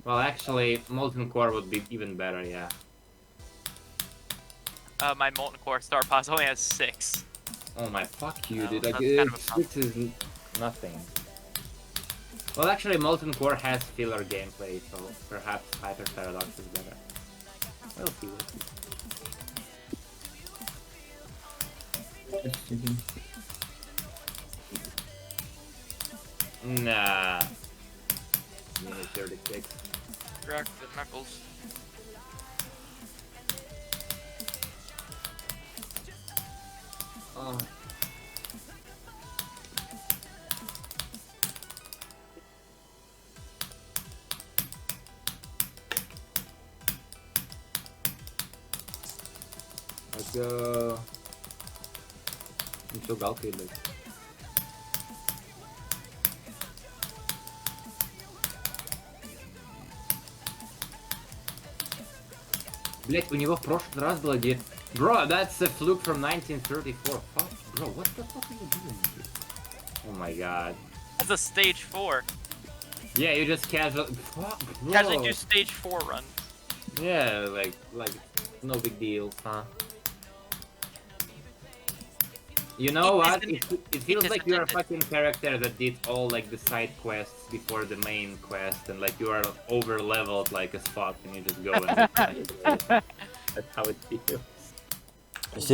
Well, actually, Molten Core would be even better, yeah. My Molten Core Star Pass only has 6. Oh my, fuck you, Oh, dude. Like, that's kind of a problem. 6 is nothing. Well, actually, Molten Core has filler gameplay, so perhaps Hyper Paradox is better. We'll see, we'll see. Nah. Minute 36. Correct, the Knuckles. Oh. Let's go. I'm so bulky, like. Блять, у него в прошлый раз было где... Bro, that's a fluke from 1934. Fuck, bro, what the fuck are you doing, dude? Oh my god. That's a stage 4. Yeah, you just casual... Fuck, bro. Casually do stage 4 runs. Yeah, like, no big deal, huh? You know what? It feels like you're a fucking character that did all like the side quests before the main quest, and like you are over leveled like as fuck, and you just go and that's how it feels.